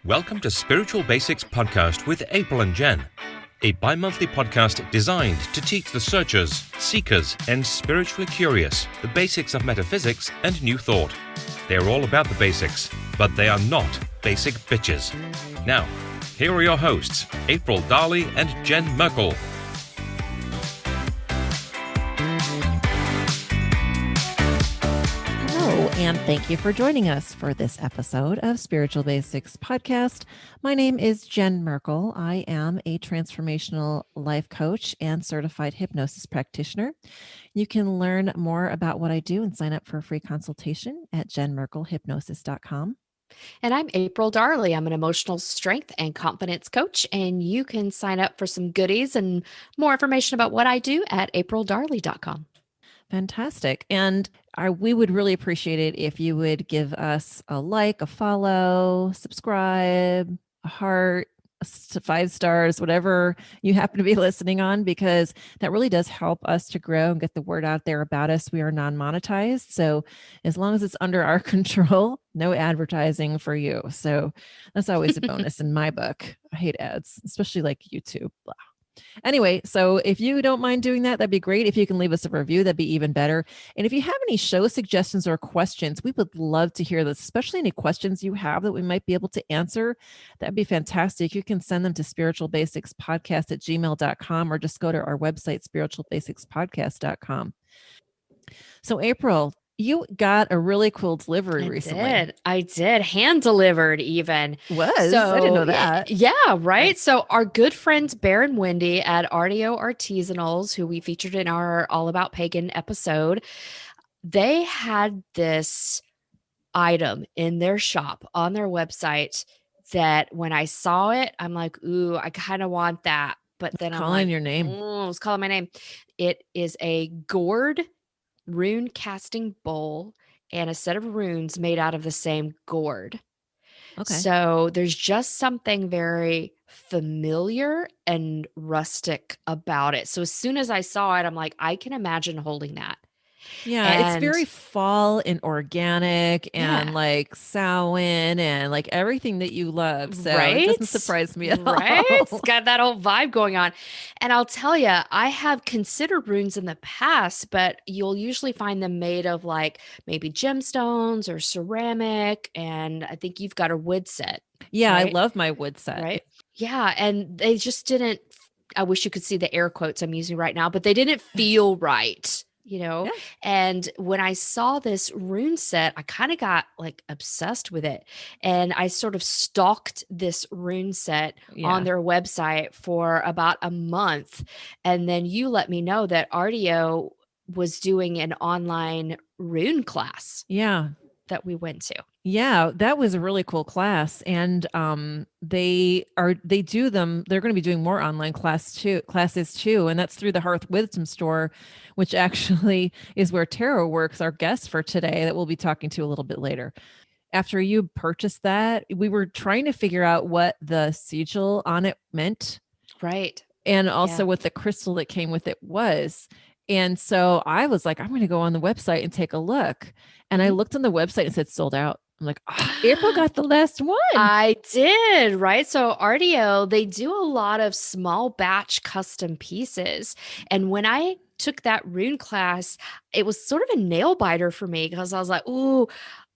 Welcome to Spiritual Basics Podcast with April and Jen, a bi-monthly podcast designed to teach the searchers, seekers, and spiritually curious the basics of metaphysics and New Thought. They're all about the basics, but they are not basic bitches. Now, here are your hosts, April Darley and Jen Merkel. Hello, and thank you for joining us for this episode of Spiritual Basics Podcast. My name is Jen Merkel. I am a transformational life coach and certified hypnosis practitioner. You can learn more about what I do and sign up for a free consultation at jenmerkelhypnosis.com. And I'm April Darley. I'm an emotional strength and confidence coach, and you can sign up for some goodies and more information about what I do at aprildarley.com. Fantastic. And we would really appreciate it if you would give us a like, a follow, subscribe, a heart, 5 stars, whatever you happen to be listening on, because that really does help us to grow and get the word out there about us. We are non-monetized. So as long as it's under our control, no advertising for you. So that's always a bonus in my book. I hate ads, especially like YouTube. Blah. Anyway, so if you don't mind doing that, that'd be great. If you can leave us a review, that'd be even better. And if you have any show suggestions or questions, we would love to hear this, especially any questions you have that we might be able to answer. That'd be fantastic. You can send them to spiritualbasicspodcast@gmail.com or just go to our website, spiritualbasicspodcast.com. So April, you got a really cool delivery recently. I did. Hand delivered even. I didn't know that. Yeah, right. So our good friends Bear and Wendy at RDO Artisanals, who we featured in our All About Pagan episode, they had this item in their shop on their website that when I saw it, I'm like, ooh, I kind of want that. But then I'm calling like, your name. I was calling my name. It is a Gourd Rune casting bowl and a set of runes made out of the same gourd. Okay. So there's just something very familiar and rustic about it. So as soon as I saw it, I'm like, I can imagine holding that. Yeah, it's very fall and organic and like Samhain and like everything that you love. So it doesn't surprise me at all. It's got that whole vibe going on. And I'll tell you, I have considered runes in the past, but you'll usually find them made of like maybe gemstones or ceramic. And I think you've got a wood set. Yeah, right? I love my wood set. Right. Yeah. And they just didn't, I wish you could see the air quotes I'm using right now, but they didn't feel right. Yeah. And when I saw this rune set, I kind of got like obsessed with it. And I sort of stalked this rune set on their website for about a month. And then you let me know that RDO was doing an online rune class. Yeah. That we went to. Yeah, that was a really cool class. And they do them. They're going to be doing more online classes too. And that's through the Hearth Wisdom store, which actually is where Tera works, our guest for today that we'll be talking to a little bit later. After you purchased that, we were trying to figure out what the sigil on it meant. Right. And also what the crystal that came with it was. And so I was like, I'm going to go on the website and take a look. And I looked on the website and said sold out. I'm like, April got the last one. I did, right? So RDO, they do a lot of small batch custom pieces. And when I took that rune class, it was sort of a nail biter for me because I was like, ooh,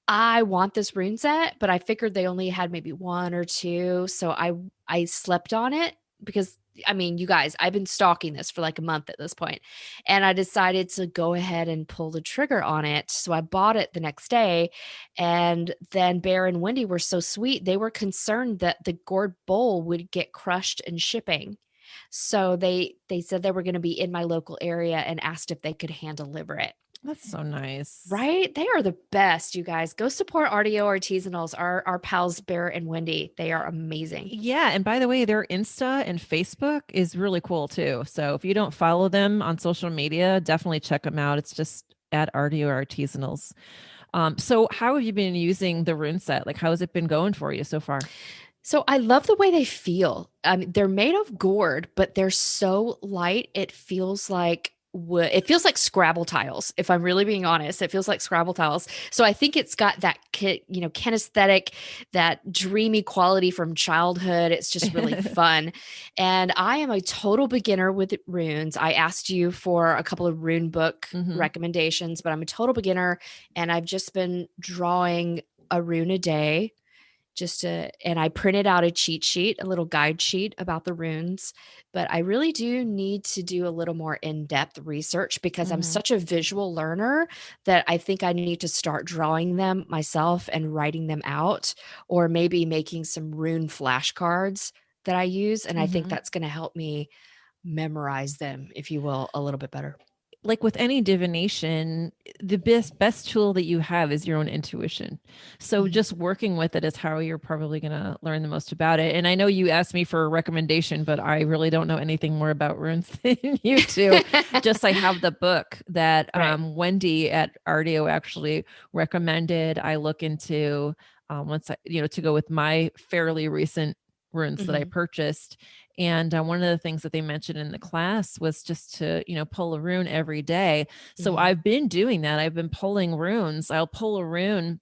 I want this rune set, but I figured they only had maybe 1 or 2. So I slept on it because I mean, you guys, I've been stalking this for like a month at this point, and I decided to go ahead and pull the trigger on it. So I bought it the next day, and then Bear and Wendy were so sweet. They were concerned that the gourd bowl would get crushed in shipping. So they said they were going to be in my local area and asked if they could hand deliver it. That's so nice. Right? They are the best, you guys. Go support RDO Artisanals, our pals Bear and Wendy. They are amazing. Yeah. And by the way, their Insta and Facebook is really cool too. So if you don't follow them on social media, definitely check them out. It's just at RDO Artisanals. So how have you been using the rune set? Like, how has it been going for you so far? So I love the way they feel. They're made of gourd, but they're so light. It feels like it feels like Scrabble tiles. If I'm really being honest, it feels like Scrabble tiles. So I think it's got that, kinesthetic, that dreamy quality from childhood. It's just really fun. And I am a total beginner with runes. I asked you for a couple of rune book recommendations, but I'm a total beginner, and I've just been drawing a rune a day. And I printed out a cheat sheet, a little guide sheet about the runes, but I really do need to do a little more in-depth research because I'm such a visual learner that I think I need to start drawing them myself and writing them out, or maybe making some rune flashcards that I use. And I think that's going to help me memorize them, if you will, a little bit better. Like with any divination, the best tool that you have is your own intuition. So just working with it is how you're probably going to learn the most about it. And I know you asked me for a recommendation, but I really don't know anything more about runes than you do. Just I have the book that Wendy at Ardio actually recommended I look into once I, to go with my fairly recent runes that I purchased. And one of the things that they mentioned in the class was just to, pull a rune every day. So I've been doing that. I've been pulling runes. I'll pull a rune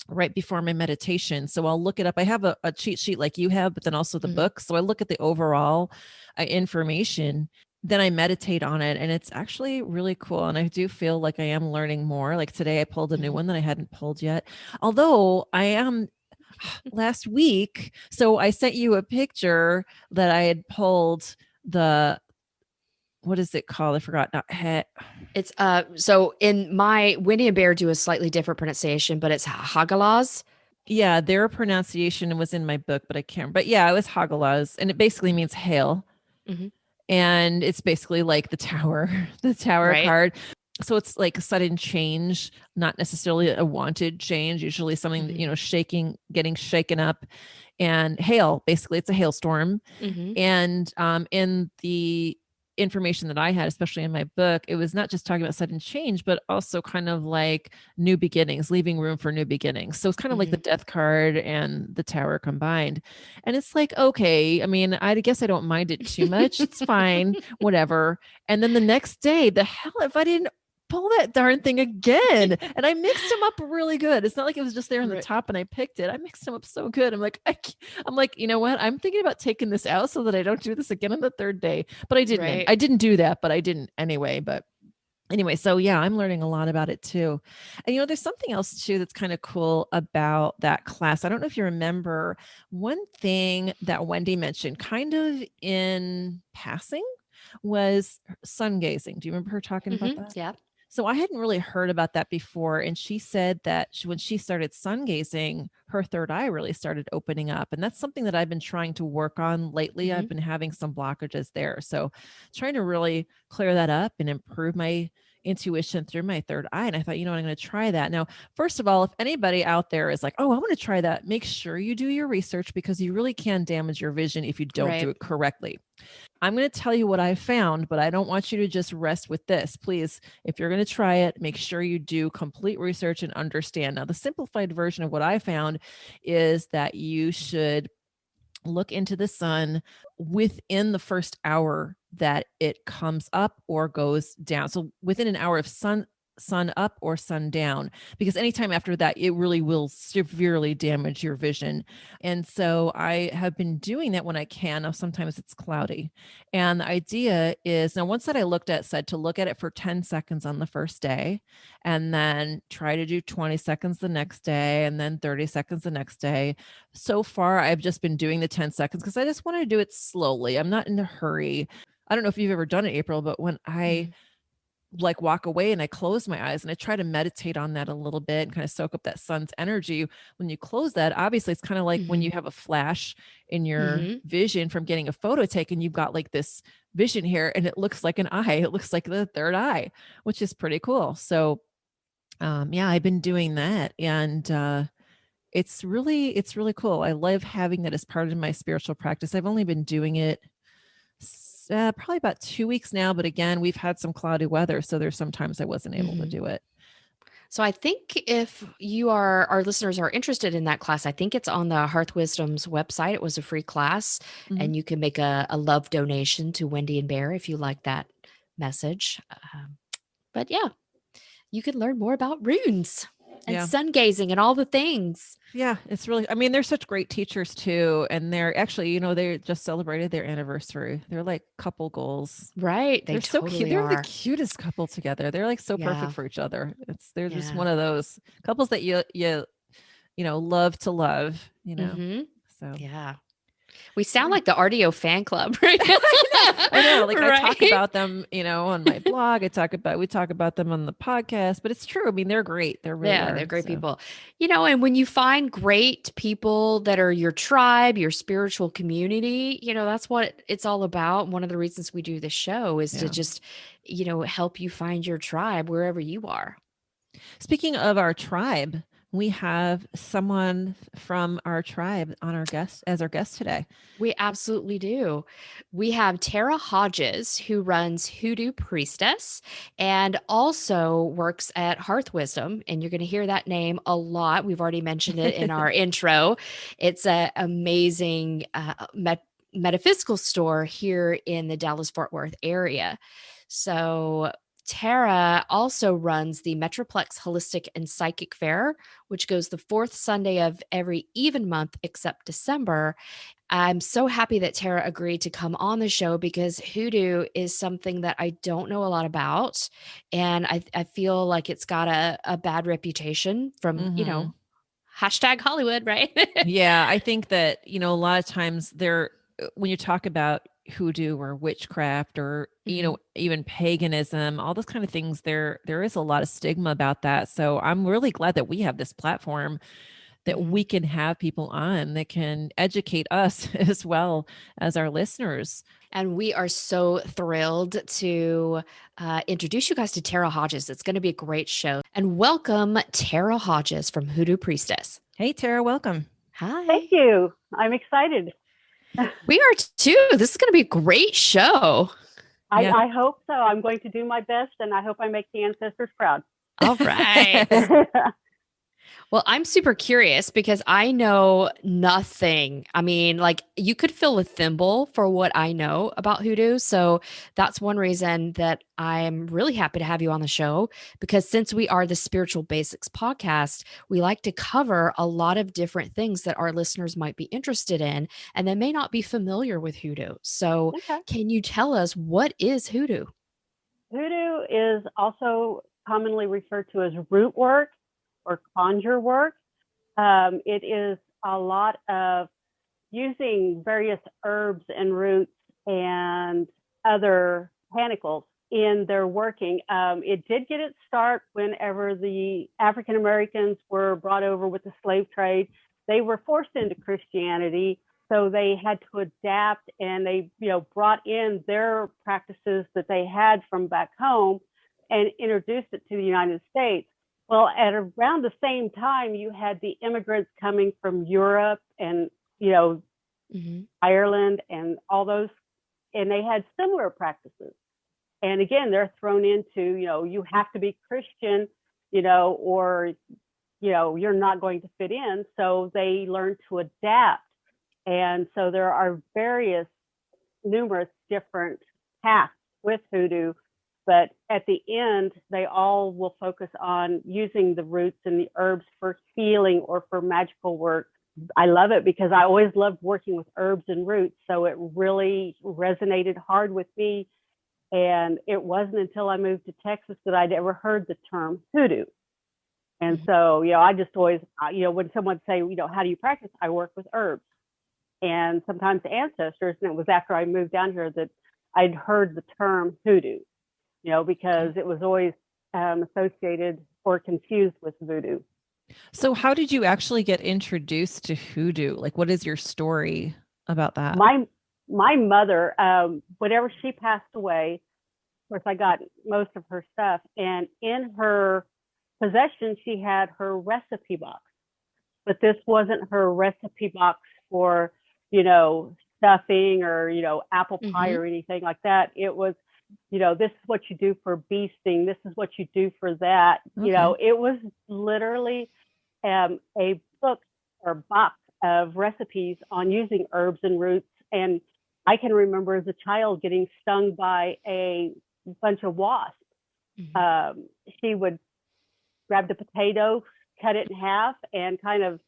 right before my meditation. So I'll look it up. I have a cheat sheet like you have, but then also the book. So I look at the overall information. Then I meditate on it, and it's actually really cool. And I do feel like I am learning more. Like today I pulled a new one that I hadn't pulled yet. Although I am last week. So I sent you a picture that I had pulled what is it called? I forgot. It's so in my Winnie and Bear do a slightly different pronunciation, but it's Hagalaz. Yeah, their pronunciation was in my book, but I can't. But yeah, it was Hagalaz, and it basically means hail. And it's basically like the tower card. So it's like a sudden change, not necessarily a wanted change, usually something that, getting shaken up. And hail, basically it's a hailstorm. And in the information that I had, especially in my book, it was not just talking about sudden change, but also kind of like new beginnings, leaving room for new beginnings. So it's kind of like the death card and the tower combined. And it's like, okay, I mean, I guess I don't mind it too much. It's fine, whatever. And then the next day, the hell if I didn't pull that darn thing again. And I mixed them up really good. It's not like it was just there on the top and I picked it. I mixed them up so good. I'm like, you know what? I'm thinking about taking this out so that I don't do this again on the third day. But I didn't. Right. I didn't do that, but I didn't anyway. But anyway, so yeah, I'm learning a lot about it too. And there's something else too that's kind of cool about that class. I don't know if you remember one thing that Wendy mentioned kind of in passing was sun gazing. Do you remember her talking about that? Yeah. So I hadn't really heard about that before. And she said that when she started sun gazing, her third eye really started opening up. And that's something that I've been trying to work on lately. I've been having some blockages there. So trying to really clear that up and improve my intuition through my third eye. And I thought, I'm going to try that. Now, first of all, if anybody out there is like, oh, I want to try that, make sure you do your research because you really can damage your vision if you don't do it correctly. I'm going to tell you what I found, but I don't want you to just rest with this. Please, if you're going to try it, make sure you do complete research and understand. Now, the simplified version of what I found is that you should look into the sun within the first hour that it comes up or goes down. So within an hour of sun up or sun down, because anytime after that, it really will severely damage your vision. And so I have been doing that when I can. Now, sometimes it's cloudy. And the idea is, now once that I looked at, said to look at it for 10 seconds on the first day, and then try to do 20 seconds the next day, and then 30 seconds the next day. So far, I've just been doing the 10 seconds because I just want to do it slowly. I'm not in a hurry. I don't know if you've ever done it, April, but when I like walk away and I close my eyes and I try to meditate on that a little bit and kind of soak up that sun's energy. When you close that, obviously it's kind of like when you have a flash in your vision from getting a photo taken, you've got like this vision here and it looks like an eye. It looks like the third eye, which is pretty cool. So yeah, I've been doing that and it's really cool. I love having that as part of my spiritual practice. I've only been doing it probably about 2 weeks now, but again, we've had some cloudy weather, so there's sometimes I wasn't able to do it. So I think if our listeners are interested in that class, I think it's on the Hearth Wisdom's website. It was a free class and you can make a love donation to Wendy and Bear if you like that message. But yeah, you can learn more about runes and Yeah. sun gazing and all the things. Yeah, it's really, I mean, they're such great teachers too. And they're actually, they just celebrated their anniversary. They're like couple goals. Right. They They're so cute. totally They're the are. cutest couple together. They're like so Yeah. perfect for each other. They're just Yeah. one of those couples that you love to love, Mm-hmm. So Yeah. We sound like the RDO fan club, right? I know. Like I talk Right? about them, on my blog. We talk about them on the podcast, but it's true. I mean, they're great. They're really Yeah, are. they're great So, people. And when you find great people that are your tribe, your spiritual community, that's what it's all about. One of the reasons we do this show is to Yeah. just, help you find your tribe wherever you are. Speaking of our tribe, we have someone from our tribe on as our guest today. We absolutely do. We have Tera Hodges, who runs Hoodoo Priestess and also works at Hearth Wisdom. And you're going to hear that name a lot. We've already mentioned it in our intro. It's an amazing metaphysical store here in the Dallas-Fort Worth area. So Tara also runs the Metroplex Holistic and Psychic Fair, which goes the fourth Sunday of every even month except December. I'm so happy that Tara agreed to come on the show because Hoodoo is something that I don't know a lot about. And I feel like it's got a bad reputation from, hashtag Hollywood, right? Yeah, I think that, a lot of times when you talk about hoodoo or witchcraft or, even paganism, all those kind of things, there is a lot of stigma about that. So I'm really glad that we have this platform that we can have people on that can educate us as well as our listeners. And we are so thrilled to introduce you guys to Tera Hodges. It's going to be a great show. And welcome, Tera Hodges from Hoodoo Priestess. Hey, Tera, welcome. Hi. Thank you. I'm excited. We are too. This is going to be a great show. I hope so. I'm going to do my best, and I hope I make the ancestors proud. All right. Well, I'm super curious because I know nothing. I mean, like you could fill a thimble for what I know about Hoodoo. So that's one reason that I'm really happy to have you on the show because since we are the Spiritual Basics podcast, we like to cover a lot of different things that our listeners might be interested in and they may not be familiar with Hoodoo. So Can you tell us what is Hoodoo? Hoodoo is also commonly referred to as root work or conjure work. It is a lot of using various herbs and roots and other botanicals in their working. It did get its start whenever the African Americans were brought over with the slave trade. They were forced into Christianity, so they had to adapt, and they brought in their practices that they had from back home and introduced it to the United States. Well, at around the same time, you had the immigrants coming from Europe and, Ireland and all those, and they had similar practices. And again, they're thrown into, you have to be Christian, or, you're not going to fit in. So they learn to adapt. And so there are numerous different paths with Hoodoo. But at the end, they all will focus on using the roots and the herbs for healing or for magical work. I love it because I always loved working with herbs and roots. So it really resonated hard with me. And it wasn't until I moved to Texas that I'd ever heard the term hoodoo. And so, I just always, when someone say, how do you practice? I work with herbs and sometimes ancestors. And it was after I moved down here that I'd heard the term hoodoo. Because it was always associated or confused with voodoo. So how did you actually get introduced to hoodoo? Like, what is your story about that? My mother, whenever she passed away, of course, I got most of her stuff. And in her possession, she had her recipe box. But this wasn't her recipe box for, stuffing or, apple pie or anything like that. It was, this is what you do for beasting. This is what you do for that. Okay. It was literally a book or box of recipes on using herbs and roots. And I can remember as a child getting stung by a bunch of wasps. She would grab the potato, cut it in half, and kind of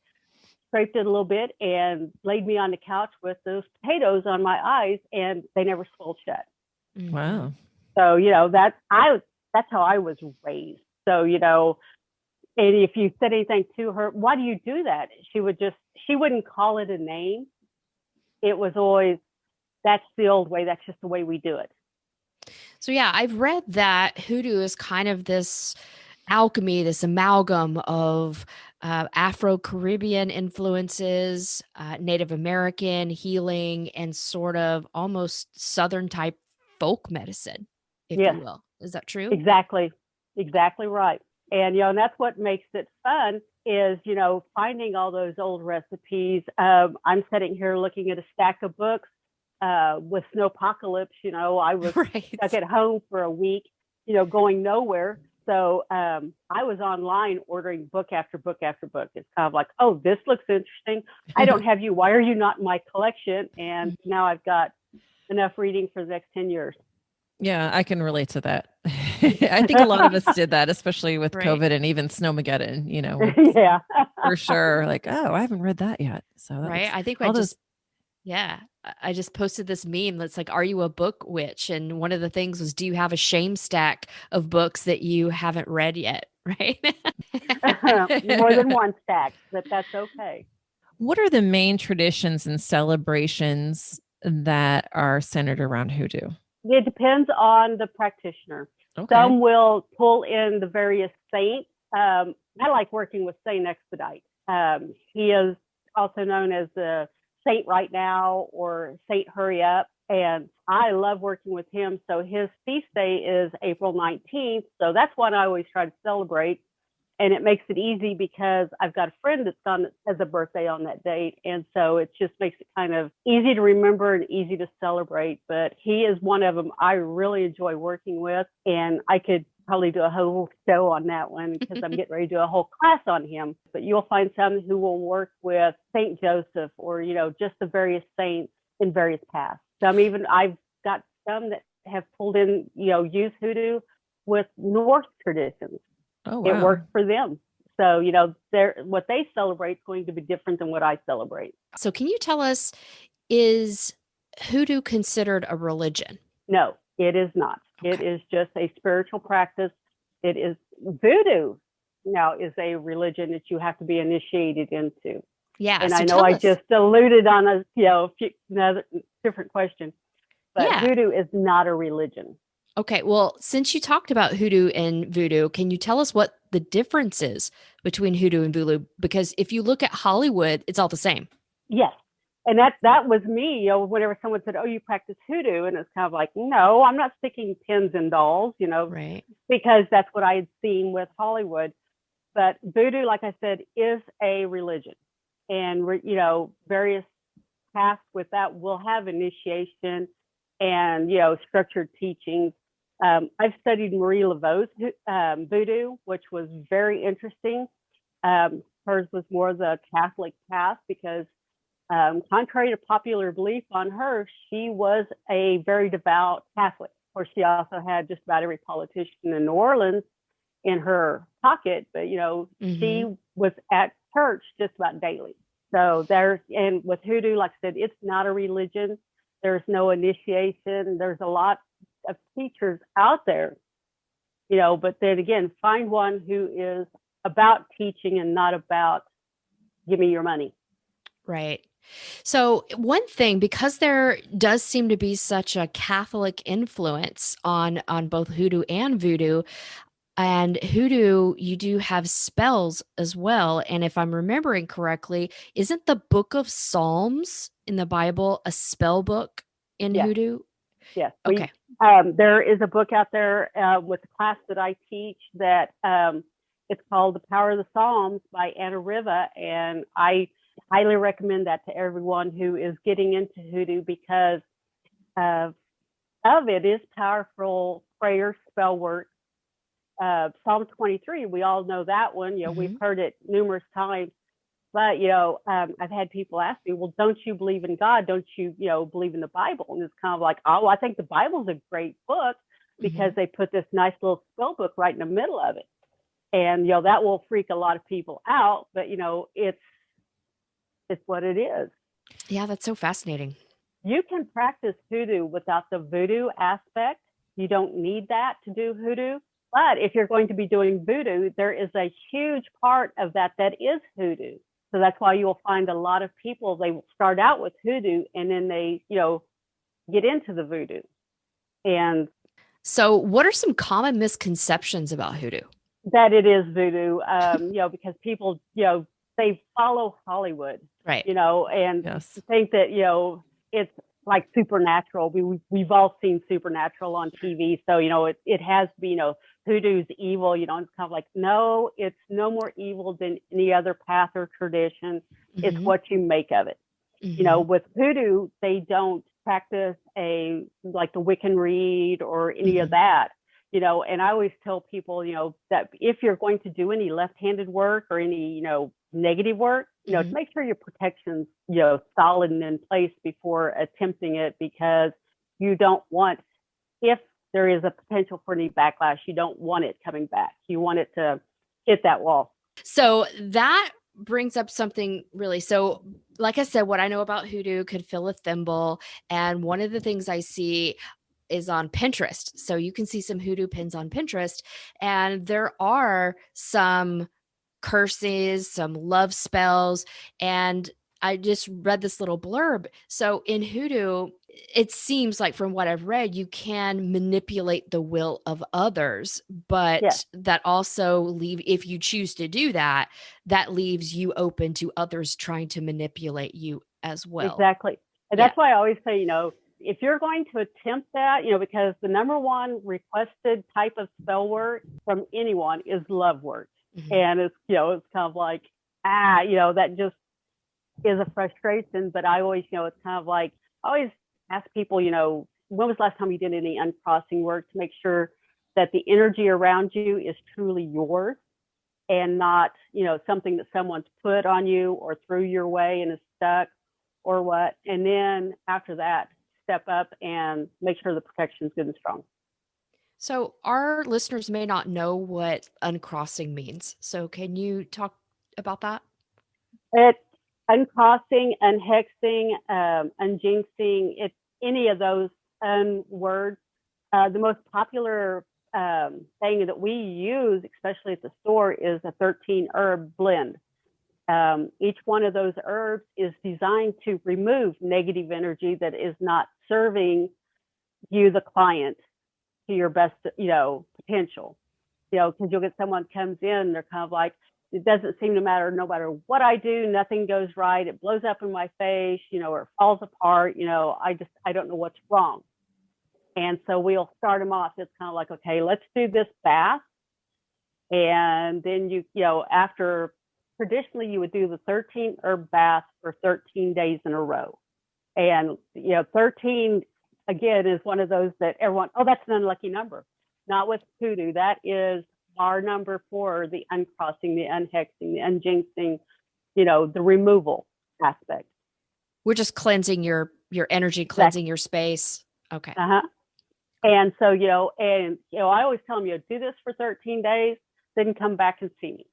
scraped it a little bit and laid me on the couch with those potatoes on my eyes, and they never swelled shut. Wow. So, that's how I was raised. So, and if you said anything to her, why do you do that? She wouldn't call it a name. It was always, that's the old way. That's just the way we do it. So yeah, I've read that Hoodoo is kind of this alchemy, this amalgam of Afro-Caribbean influences, Native American healing, and sort of almost Southern type folk medicine, if you will. Is that true? Exactly right. And, and that's what makes it fun is, finding all those old recipes. I'm sitting here looking at a stack of books with Snowpocalypse. I was stuck at home for a week, going nowhere. So I was online ordering book after book after book. It's kind of like, oh, this looks interesting. I don't have you. Why are you not in my collection? And now I've got enough reading for the next 10 years. Yeah, I can relate to that. I think a lot of us did that, especially with COVID and even Snowmageddon, Yeah, for sure. Like, oh, I haven't read that yet. So I think I just posted this meme that's like, are you a book witch? And one of the things was, do you have a shame stack of books that you haven't read yet? Right. More than one stack, but that's okay. What are the main traditions and celebrations that are centered around Hoodoo? It depends on the practitioner. Okay. Some will pull in the various saints. I like working with Saint Expedite. He is also known as the Saint Right Now or Saint Hurry Up. And I love working with him. So his feast day is April 19th. So that's one I always try to celebrate. And it makes it easy because I've got a friend that has a birthday on that date. And so it just makes it kind of easy to remember and easy to celebrate. But he is one of them I really enjoy working with. And I could probably do a whole show on that one because I'm getting ready to do a whole class on him. But you'll find some who will work with Saint Joseph or, just the various saints in various paths. I've got some that have pulled in, use Hoodoo with Norse traditions. Oh, wow. It works for them. So, what they celebrate is going to be different than what I celebrate. So can you tell us, is Hoodoo considered a religion? No, it is not. Okay. It is just a spiritual practice. It is Voodoo now is a religion that you have to be initiated into. Yeah. And so I know I just alluded on another different question, but Hoodoo is not a religion. Okay, well, since you talked about Hoodoo and Voodoo, can you tell us what the difference is between Hoodoo and Vulu? Because if you look at Hollywood, it's all the same. Yes. And that was me, whenever someone said, oh, you practice Hoodoo. And it's kind of like, no, I'm not sticking pins in dolls, right. Because that's what I had seen with Hollywood. But Voodoo, like I said, is a religion. And, various paths with that will have initiation and, structured teachings. I've studied Marie Laveau's Voodoo, which was very interesting. Hers was more the Catholic path because contrary to popular belief on her, she was a very devout Catholic. Of course, she also had just about every politician in New Orleans in her pocket, but, she was at church just about daily. So and with Hoodoo, like I said, it's not a religion. There's no initiation. There's a lot of teachers out there, but then again, find one who is about teaching and not about give me your money. Right. So one thing, because there does seem to be such a Catholic influence on both Hoodoo and Voodoo, and Hoodoo, you do have spells as well. And if I'm remembering correctly, isn't the Book of Psalms in the Bible a spell book in Hoodoo? Yes. Okay. There is a book out there with the class that I teach that it's called The Power of the Psalms by Anna Riva. And I highly recommend that to everyone who is getting into Hoodoo because of it is powerful prayer, spell work. Psalm 23, we all know that one. We've heard it numerous times. But, I've had people ask me, well, don't you believe in God? Don't you, believe in the Bible? And it's kind of like, oh, I think the Bible's a great book, because they put this nice little spell book right in the middle of it. And, you know, that will freak a lot of people out, but, you know, it's what it is. Yeah, that's so fascinating. You can practice hoodoo without the voodoo aspect. You don't need that to do hoodoo. But if you're going to be doing voodoo, there is a huge part of that is hoodoo. So that's why you'll find a lot of people, they will start out with hoodoo and then they, you know, get into the voodoo. And so what are some common misconceptions about hoodoo? That it is voodoo, you know, because people, you know, they follow Hollywood, right? You know, and think that, you know, it's like supernatural. We've all seen Supernatural on TV. So, you know, it has to be, you know, hoodoo's evil, you know, it's kind of like, no, it's no more evil than any other path or tradition. It's what you make of it. You know, with hoodoo, they don't practice like the Wiccan read or any of that, you know, and I always tell people, you know, that if you're going to do any left-handed work or any, you know, negative work, you know, to make sure your protection's, you know, solid and in place before attempting it, because you don't want, if there is a potential for any backlash, you don't want it coming back. You want it to hit that wall. So that brings up something really. So like I said, what I know about hoodoo could fill a thimble. And one of the things I see is on Pinterest. So you can see some hoodoo pins on Pinterest, and there are some curses, some love spells. And I just read this little blurb. So in hoodoo, it seems like from what I've read, you can manipulate the will of others, but that also if you choose to do that, that leaves you open to others trying to manipulate you as well. Exactly. And that's why I always say, you know, if you're going to attempt that, you know, because the number one requested type of spell work from anyone is love work. And it's, you know, it's kind of like, you know, that just is a frustration. But I always, you know, it's kind of like, I always ask people, you know, when was the last time you did any uncrossing work, to make sure that the energy around you is truly yours and not, you know, something that someone's put on you or threw your way and is stuck or what. And then after that, step up and make sure the protection is good and strong. So our listeners may not know what uncrossing means. So can you talk about that? It's uncrossing, unhexing, unjinxing. It's any of those words. The most popular thing that we use, especially at the store, is a 13 herb blend. Each one of those herbs is designed to remove negative energy that is not serving you, the client, to your best, you know, potential. You know, because you'll get someone comes in, they're kind of like, it doesn't seem to matter, no matter what I do, nothing goes right. It blows up in my face, you know, or it falls apart. You know, I don't know what's wrong. And so we'll start them off. It's kind of like, okay, let's do this bath. And then you know, after, traditionally you would do the 13 herb bath for 13 days in a row. And, you know, 13, again, is one of those that everyone, oh, that's an unlucky number. Not with hoodoo. That is our number for the uncrossing, the unhexing, the unjinxing, you know, the removal aspect. We're just cleansing your energy, cleansing your space. Okay. And so, you know, I always tell them, you know, do this for 13 days, then come back and see me.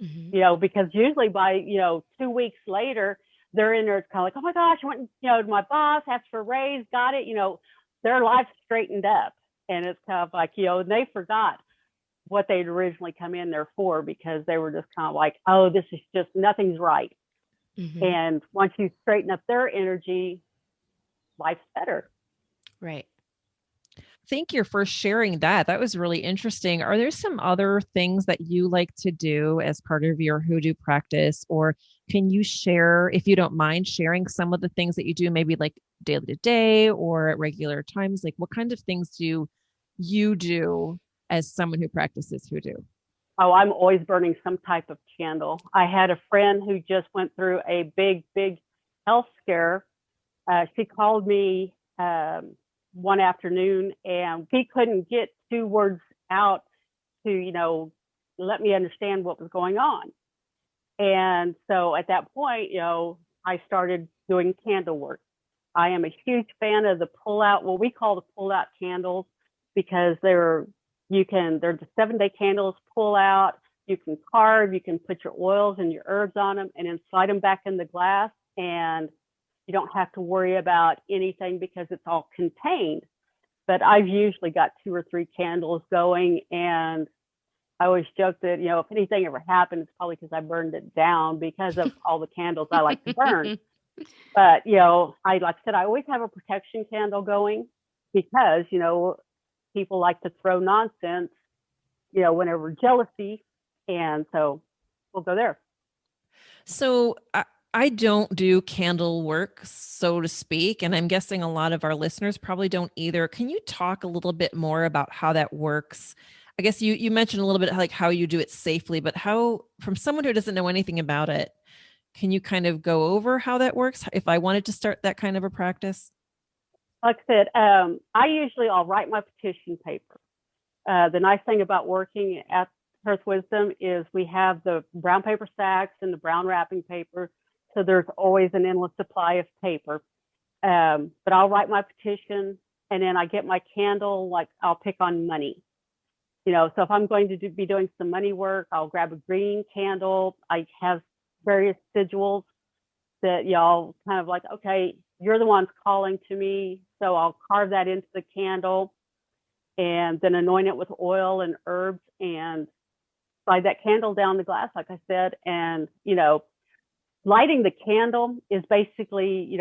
You know, because usually by, you know, 2 weeks later, they're in there, it's kind of like, oh my gosh, I went, you know, to my boss, asked for a raise, got it, you know, their life's straightened up. And it's kind of like, you know, they forgot what they'd originally come in there for, because they were just kind of like, oh, this is just, nothing's right. And once you straighten up their energy, life's better. Right. Thank you for sharing that. That was really interesting. Are there some other things that you like to do as part of your hoodoo practice? Or can you share, if you don't mind sharing, some of the things that you do, maybe like daily to day or at regular times? Like what kind of things do you do as someone who practices hoodoo? Oh, I'm always burning some type of candle. I had a friend who just went through a big health scare. She called me one afternoon, and he couldn't get 2 words out to, you know, let me understand what was going on. And so at that point, you know, I started doing candle work. I am a huge fan of the pull-out, what we call the pull-out candles, because they're the 7-day candles, pull out, you can carve, you can put your oils and your herbs on them and then slide them back in the glass, and you don't have to worry about anything because it's all contained. But I've usually got 2 or 3 candles going, and I always joke that, if anything ever happened, it's probably because I burned it down because of all the candles I like to burn. But, like I said, I always have a protection candle going because, people like to throw nonsense, whenever jealousy. And so we'll go there. So I don't do candle work, so to speak, and I'm guessing a lot of our listeners probably don't either. Can you talk a little bit more about how that works? I guess you mentioned a little bit like how you do it safely, but how, from someone who doesn't know anything about it, can you kind of go over how that works if I wanted to start that kind of a practice? Like I said, I'll write my petition paper. The nice thing about working at Earth Wisdom is we have the brown paper sacks and the brown wrapping paper. So there's always an endless supply of paper. But I'll write my petition, and then I get my candle, like I'll pick on money. So if I'm going to be doing some money work, I'll grab a green candle. I have various sigils that y'all kind of like, okay, you're the ones calling to me. So I'll carve that into the candle and then anoint it with oil and herbs and slide that candle down the glass, like I said. And, lighting the candle is basically,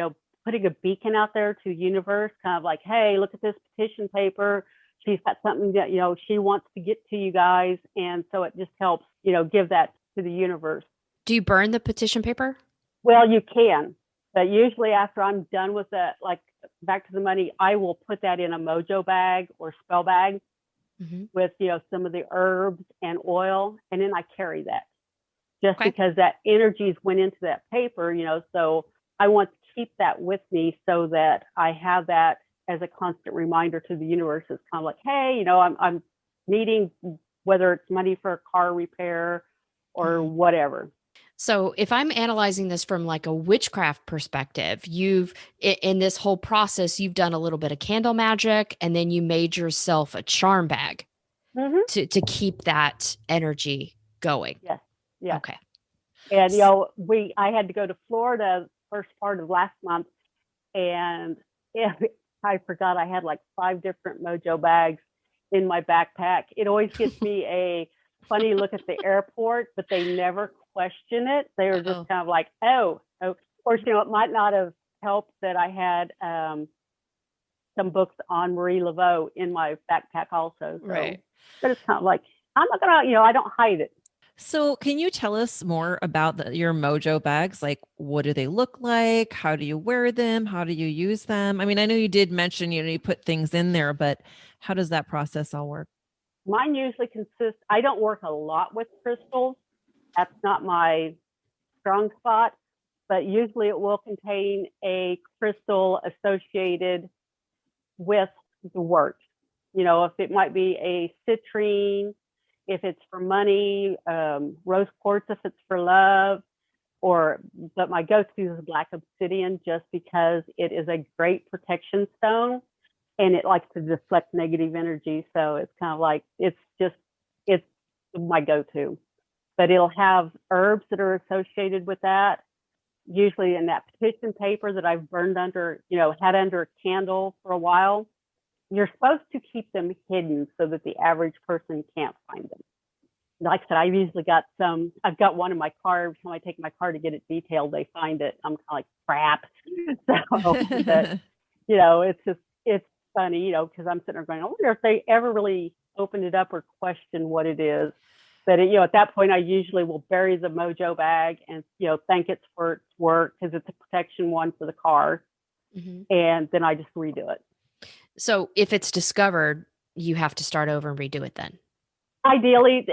putting a beacon out there to the universe, kind of like, hey, look at this petition paper. She's got something that, she wants to get to you guys. And so it just helps, give that to the universe. Do you burn the petition paper? Well, you can, but usually after I'm done with that, like back to the money, I will put that in a mojo bag or spell bag with, some of the herbs and oil. And then I carry that just because that energies went into that paper, so I want to keep that with me so that I have that as a constant reminder to the universe. It's kind of like, hey, I'm needing, whether it's money for a car repair or whatever. So if I'm analyzing this from like a witchcraft perspective, in this whole process, you've done a little bit of candle magic, and then you made yourself a charm bag to keep that energy going. Yes. Yeah. Okay. And, I had to go to Florida first part of last month, and I forgot I had like 5 different mojo bags in my backpack. It always gives me a funny look at the airport, but they never question it. They were just kind of like, oh. Of course, it might not have helped that I had some books on Marie Laveau in my backpack also. So. Right. But it's kind of like, I'm not going to, I don't hide it. So can you tell us more about your mojo bags? Like, what do they look like? How do you wear them? How do you use them? I mean, I know you did mention, you put things in there, but how does that process all work? Mine usually consists, I don't work a lot with crystals. That's not my strong spot, but usually it will contain a crystal associated with the work. If it might be a citrine, if it's for money, rose quartz if it's for love, but my go-to is black obsidian just because it is a great protection stone and it likes to deflect negative energy. So it's kind of like, it's my go-to. But it'll have herbs that are associated with that, usually in that petition paper that I've burned under, had under a candle for a while. You're supposed to keep them hidden so that the average person can't find them. Like I said, I've got one in my car. When I take my car to get it detailed, they find it. I'm kind of like, crap. So, but, it's funny, because I'm sitting there going, I wonder if they ever really opened it up or questioned what it is. But, at that point, I usually will bury the mojo bag and, thank it for its work because it's a protection one for the car. And then I just redo it. So if it's discovered, you have to start over and redo it then? Ideally,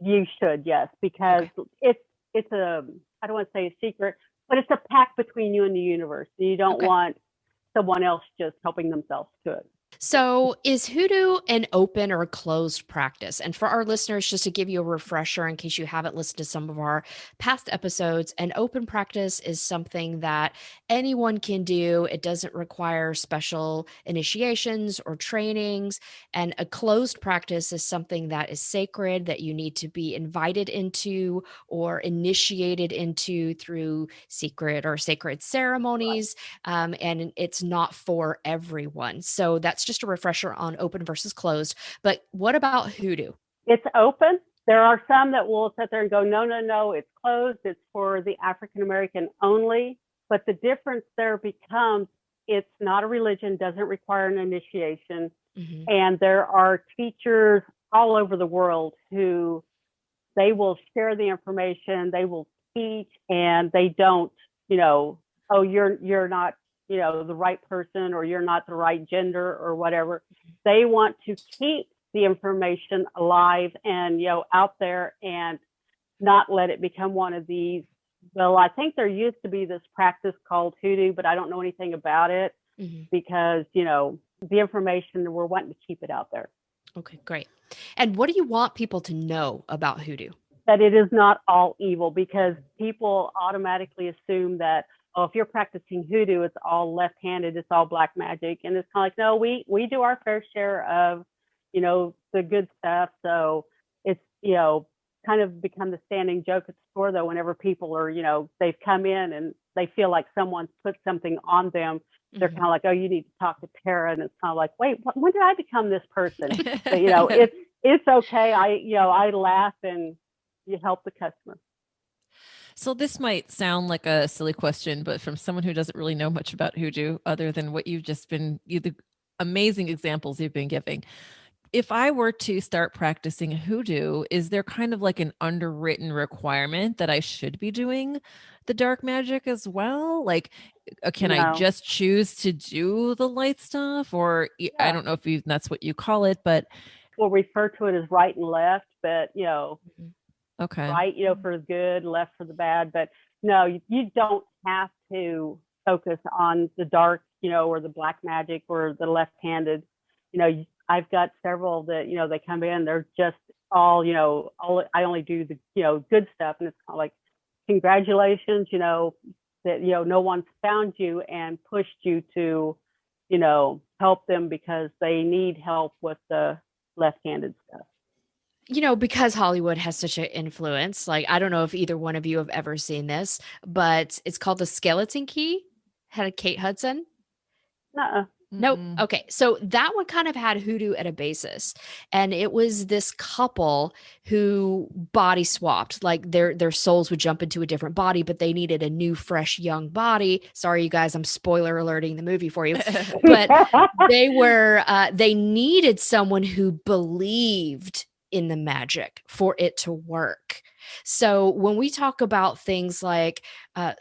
you should, yes, because it's a, I don't want to say a secret, but it's a pact between you and the universe. You don't want someone else just helping themselves to it. So, is Hoodoo an open or closed practice? And for our listeners, just to give you a refresher in case you haven't listened to some of our past episodes, an open practice is something that anyone can do. It doesn't require special initiations or trainings. And a closed practice is something that is sacred, that you need to be invited into or initiated into through secret or sacred ceremonies. And it's not for everyone. So that's just a refresher on open versus closed. But what about Hoodoo? It's open. There are some that will sit there and go, no, no, no, it's closed. It's for the African American only. But the difference there becomes it's not a religion, doesn't require an initiation. Mm-hmm. And there are teachers all over the world who they will share the information, they will teach, and they don't, oh, you're not, the right person, or you're not the right gender or whatever. They want to keep the information alive and, out there, and not let it become one of these. Well, I think there used to be this practice called Hoodoo, but I don't know anything about it because, the information, we're wanting to keep it out there. Okay, great. And what do you want people to know about Hoodoo? That it is not all evil, because people automatically assume that, oh, if you're practicing Hoodoo, it's all left-handed, it's all black magic. And it's kind of like, no, we do our fair share of, the good stuff. So it's, kind of become the standing joke at the store, though, whenever people are, they've come in and they feel like someone's put something on them. They're kind of like, oh, you need to talk to Tera. And it's kind of like, wait, when did I become this person? But, it's okay. I laugh and you help the customer. So this might sound like a silly question, but from someone who doesn't really know much about Hoodoo, other than what you've just been, the amazing examples you've been giving. If I were to start practicing Hoodoo, is there kind of like an underwritten requirement that I should be doing the dark magic as well? Like, can I just choose to do the light stuff? Or I don't know if that's what you call it, but we'll refer to it as right and left, but, okay. Right, for the good, left for the bad. But no, you don't have to focus on the dark, or the black magic or the left-handed. I've got several that, they come in, they're just all, I only do the, good stuff. And it's kind of like, congratulations, that, no one's found you and pushed you to, help them because they need help with the left-handed stuff. Because Hollywood has such an influence, like, I don't know if either one of you have ever seen this, but it's called The Skeleton Key. Had Kate Hudson. Nope. Okay. So that one kind of had Hoodoo at a basis. And it was this couple who body swapped, like their souls would jump into a different body, but they needed a new, fresh, young body. Sorry, you guys, I'm spoiler alerting the movie for you. But they needed someone who believed in the magic for it to work. So when we talk about things like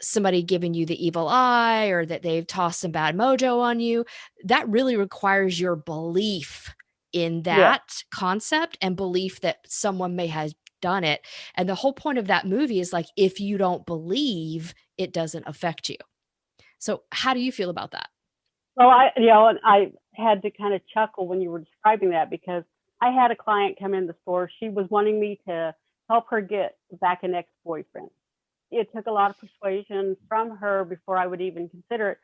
somebody giving you the evil eye, or that they've tossed some bad mojo on you, that really requires your belief in that concept and belief that someone may have done it. And the whole point of that movie is like, if you don't believe, it doesn't affect you. So how do you feel about that? Well, I had to kind of chuckle when you were describing that, because I had a client come in the store. She was wanting me to help her get back an ex-boyfriend. It took a lot of persuasion from her before I would even consider it.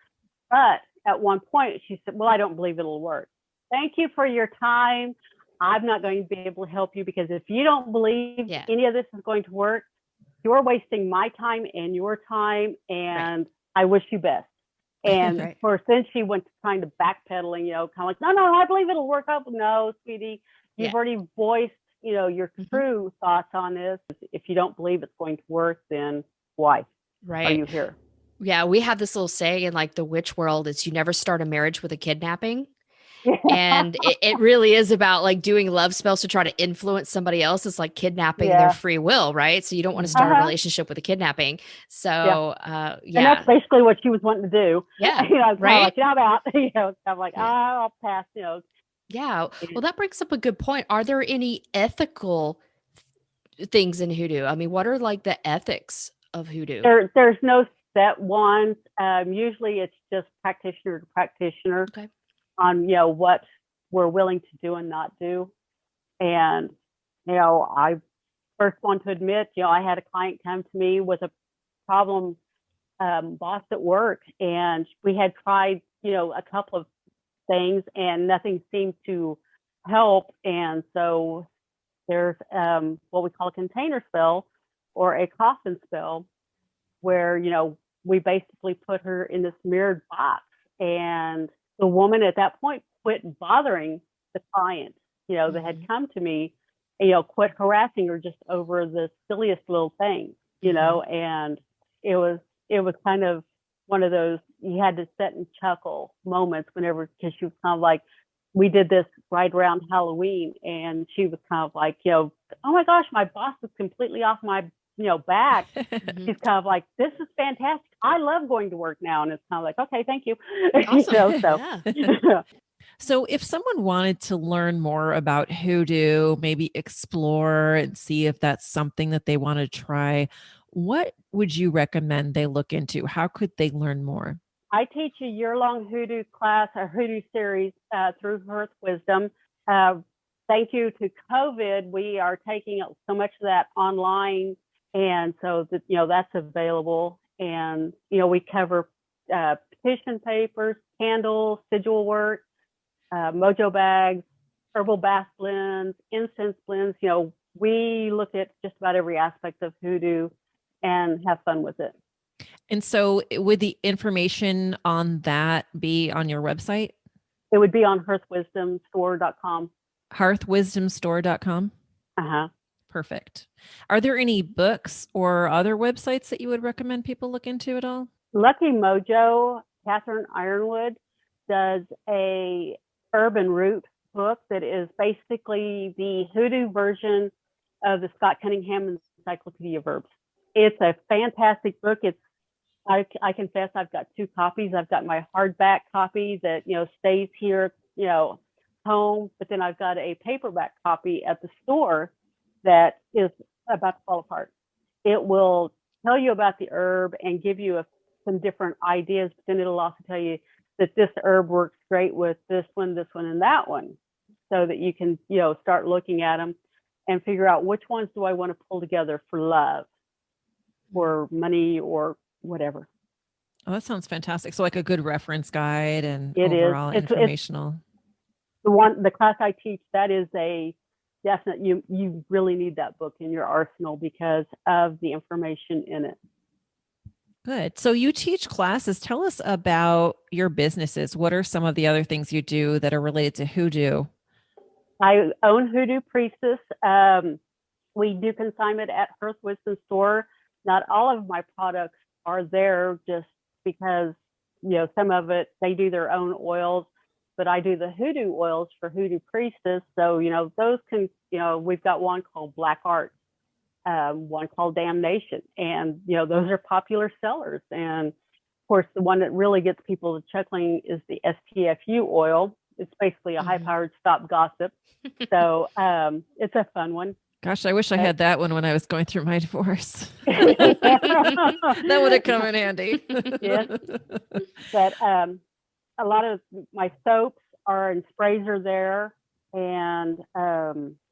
But at one point she said, well, I don't believe it'll work. Thank you for your time. I'm not going to be able to help you, because if you don't believe any of this is going to work, you're wasting my time and your time, and I wish you best. And of course, then she went to kind of backpedaling, kind of like, no, I believe it'll work out. No, sweetie, you've already voiced, your true thoughts on this. If you don't believe it's going to work, then why are you here? Yeah, we have this little saying in like the witch world, it's you never start a marriage with a kidnapping. And it really is about like doing love spells to try to influence somebody else. It's like kidnapping their free will, right? So you don't want to start a relationship with a kidnapping. So, And that's basically what she was wanting to do. Yeah. Right. Like, how about, I'm like, I'll pass, Yeah. Well, that brings up a good point. Are there any ethical things in Hoodoo? I mean, what are like the ethics of Hoodoo? There's no set ones. Usually it's just practitioner to practitioner. Okay. on, what we're willing to do and not do. And, I first want to admit, I had a client come to me with a problem boss at work, and we had tried, a couple of things and nothing seemed to help. And so there's what we call a container spell or a coffin spell, where, we basically put her in this mirrored box. And the woman at that point quit bothering the client, that had come to me, quit harassing her just over the silliest little thing, and it was kind of one of those, you had to sit and chuckle moments whenever, because she was kind of like, we did this right around Halloween, and she was kind of like, oh my gosh, my boss is completely off my, back. She's kind of like, this is fantastic. I love going to work now. And it's kind of like, okay, thank you. Awesome. So if someone wanted to learn more about Hoodoo, maybe explore and see if that's something that they want to try, what would you recommend they look into? How could they learn more? I teach a year-long Hoodoo class, a Hoodoo series through Earth Wisdom. Thank you to COVID, we are taking so much of that online, and so that, that's available. And we cover petition papers, candles, sigil work, mojo bags, herbal bath blends, incense blends. We look at just about every aspect of Hoodoo and have fun with it. And so would the information on that be on your website? It would be on hearthwisdomstore.com. Hearthwisdomstore.com? Uh-huh. Perfect. Are there any books or other websites that you would recommend people look into at all? Lucky Mojo, Catherine Ironwood, does a herb and root book that is basically the Hoodoo version of the Scott Cunningham Encyclopedia of Herbs. It's a fantastic book. I confess I've got two copies. I've got my hardback copy that, stays here, home, but then I've got a paperback copy at the store that is about to fall apart. It will tell you about the herb and give you some different ideas, but then it'll also tell you that this herb works great with this one, and that one, so that you can, start looking at them and figure out which ones do I want to pull together for love or money or whatever. Oh, that sounds fantastic. So like a good reference guide and it overall is. informational. The class I teach, that is a definite, you really need that book in your arsenal because of the information in it. Good. So you teach classes. Tell us about your businesses. What are some of the other things you do that are related to Hoodoo? I own Hoodoo Priestess. We do consignment at Earth Wisdom Store. Not all of my products are there just because, some of it, they do their own oils, but I do the Hoodoo oils for Hoodoo Priestess. So, those can, we've got one called Black Art, one called Damnation, and, those are popular sellers. And of course, the one that really gets people to chuckling is the STFU oil. It's basically a high-powered stop gossip. So it's a fun one. Gosh, I wish I had that one when I was going through my divorce. That would have come in handy. Yes. But a lot of my soaps and sprays are there, and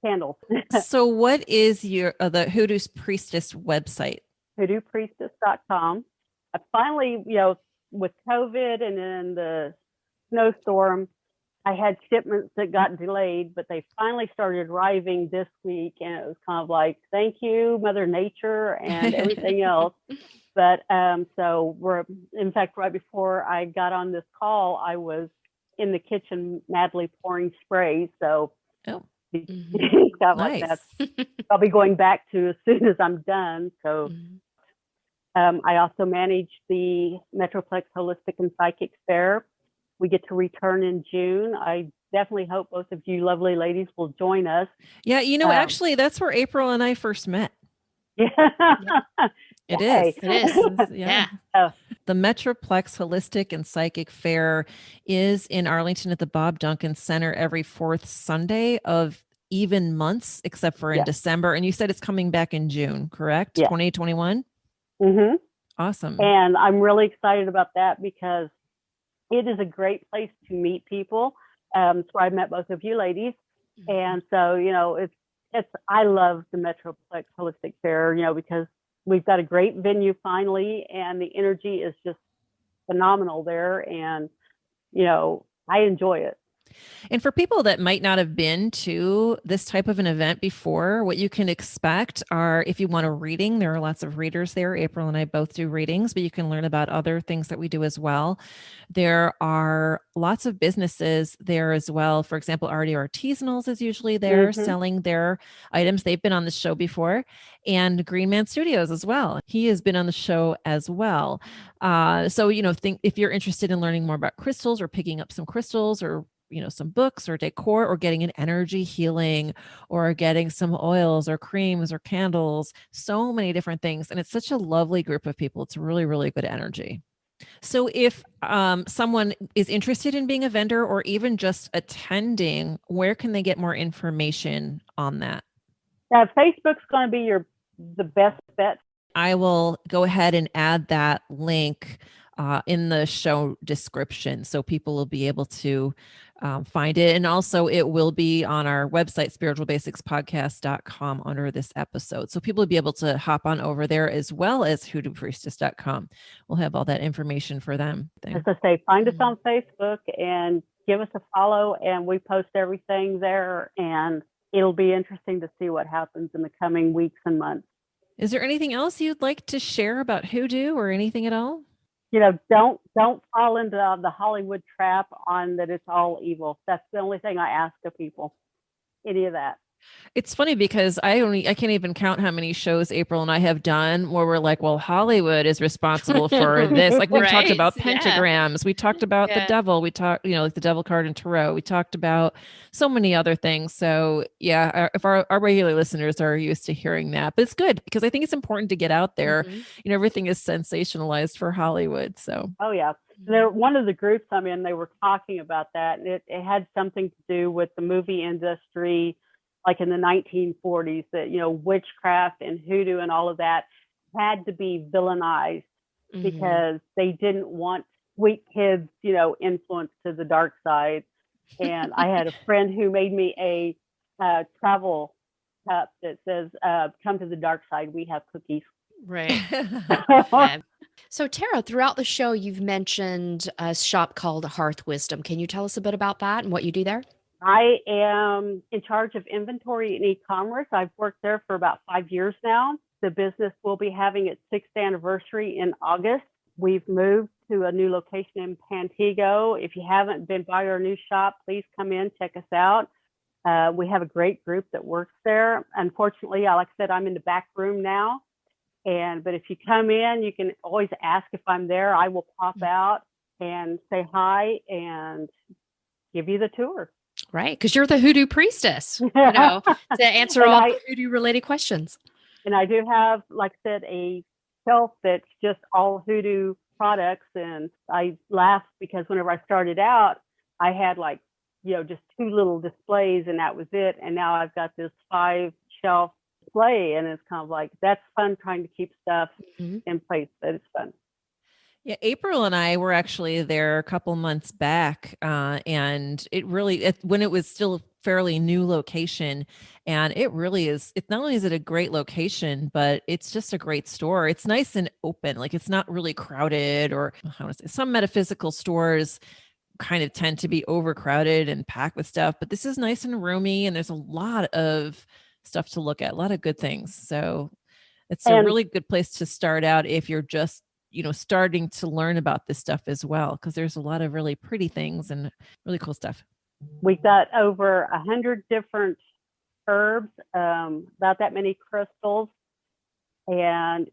candles. So what is your the Hoodoo Priestess website? HoodooPriestess.com. Finally, with COVID and then the snowstorm, I had shipments that got delayed, but they finally started arriving this week, and it was kind of like, thank you, Mother Nature and everything else. But so in fact, right before I got on this call, I was in the kitchen madly pouring sprays. So kind of Nice. like that. I'll be going back to as soon as I'm done. So I also manage the Metroplex Holistic and Psychic Fair. We get to return in June. I definitely hope both of you lovely ladies will join us. Yeah, actually, that's where April and I first met. Yeah. It is. It is. Yeah. The Metroplex Holistic and Psychic Fair is in Arlington at the Bob Duncan Center every fourth Sunday of even months, except for in December. And you said it's coming back in June, correct? Yeah. 2021? Mm-hmm. Awesome. And I'm really excited about that because it is a great place to meet people. That's where I met both of you ladies. And so, I love the Metroplex Holistic Fair, because we've got a great venue finally, and the energy is just phenomenal there. And, I enjoy it. And for people that might not have been to this type of an event before, what you can expect are, if you want a reading, there are lots of readers there. April and I both do readings, but you can learn about other things that we do as well. There are lots of businesses there as well. For example, Artie Artisanals is usually there selling their items. They've been on the show before. And Green Man Studios as well. He has been on the show as well. So, think if you're interested in learning more about crystals or picking up some crystals or some books or decor or getting an energy healing or getting some oils or creams or candles, so many different things. And it's such a lovely group of people. It's really, really good energy. So if someone is interested in being a vendor or even just attending, where can they get more information on that? Facebook's going to be the best bet. I will go ahead and add that link in the show description so people will be able to find it. And also it will be on our website, spiritualbasicspodcast.com, under this episode. So people will be able to hop on over there, as well as hoodoopriestess.com. We'll have all that information for them. As I say, find us on Facebook and give us a follow, and we post everything there, and it'll be interesting to see what happens in the coming weeks and months. Is there anything else you'd like to share about Hoodoo or anything at all? Don't fall into the Hollywood trap on that it's all evil. That's the only thing I ask of people. Any of that. It's funny because I can't even count how many shows April and I have done where we're like, well, Hollywood is responsible for this. Like we talked about pentagrams. Yeah. We talked about the devil. We talked, like the devil card in tarot. We talked about so many other things. So yeah, if our regular listeners are used to hearing that, but it's good because I think it's important to get out there. Everything is sensationalized for Hollywood. So. Oh yeah. One of the groups I'm in, they were talking about that, and it had something to do with the movie industry, like in the 1940s, that, witchcraft and hoodoo and all of that had to be villainized because they didn't want sweet kids, influenced to the dark side. And I had a friend who made me a travel cup that says, come to the dark side, we have cookies. Right. So Tera, throughout the show, you've mentioned a shop called Hearth Wisdom. Can you tell us a bit about that and what you do there? I am in charge of inventory and e-commerce. I've worked there for about 5 years now. The business will be having its 6th anniversary in August. We've moved to a new location in Pantego. If you haven't been by our new shop, please come in, check us out. We have a great group that works there. Unfortunately, like I said, I'm in the back room now. But if you come in, you can always ask if I'm there. I will pop out and say hi and give you the tour. Right, because you're the Hoodoo priestess, to answer all the Hoodoo related questions. And I do have, like I said, a shelf that's just all Hoodoo products. And I laugh because whenever I started out, I had just 2 little displays and that was it. And now I've got this 5 shelf display, and it's kind of like, that's fun trying to keep stuff in place, but it's fun. Yeah, April and I were actually there a couple months back, and when it was still a fairly new location, and it really is. It's not only is it a great location, but it's just a great store. It's nice and open, like it's not really crowded, or how to say, some metaphysical stores kind of tend to be overcrowded and packed with stuff, but this is nice and roomy, and there's a lot of stuff to look at, a lot of good things. So it's a really good place to start out if you're just starting to learn about this stuff as well, because there's a lot of really pretty things and really cool stuff. We've got over 100 different herbs, about that many crystals, and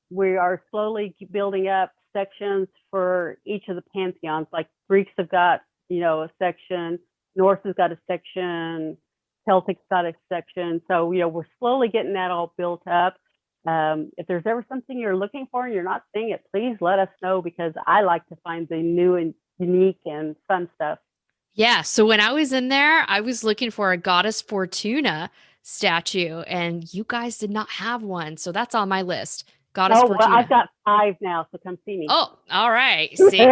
we are slowly building up sections for each of the pantheons. Like Greeks have got, a section, Norse has got a section, Celtic's got a section. So, we're slowly getting that all built up. If there's ever something you're looking for and you're not seeing it, please let us know, because I like to find the new and unique and fun stuff. Yeah. So when I was in there, I was looking for a Goddess Fortuna statue, and you guys did not have one. So that's on my list. Goddess Fortuna. Well, I've got 5 now, so come see me. Oh, all right. See,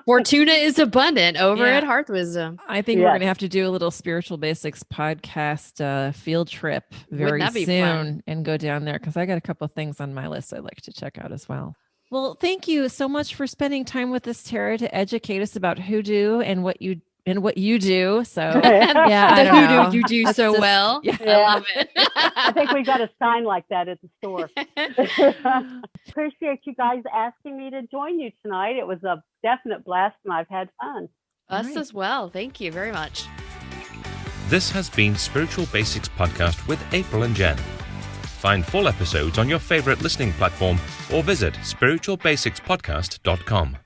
Fortuna is abundant over Yeah. at Hearth Wisdom. I think we're Yes. going to have to do a little Spiritual Basics podcast field trip very that be soon fun? and go down there because I got a couple of things on my list I'd like to check out as well. Well, thank you so much for spending time with us, Tara, to educate us about Hoodoo and what you do. So yeah, I The don't know. Hoodoo you do That's so just- well. yeah. I love it. I think we got a sign like that at the store. Appreciate you guys asking me to join you tonight. It was a definite blast and I've had fun. Us Right. as well. Thank you very much. This has been Spiritual Basics Podcast with April and Jen. Find full episodes on your favorite listening platform or visit spiritualbasicspodcast.com.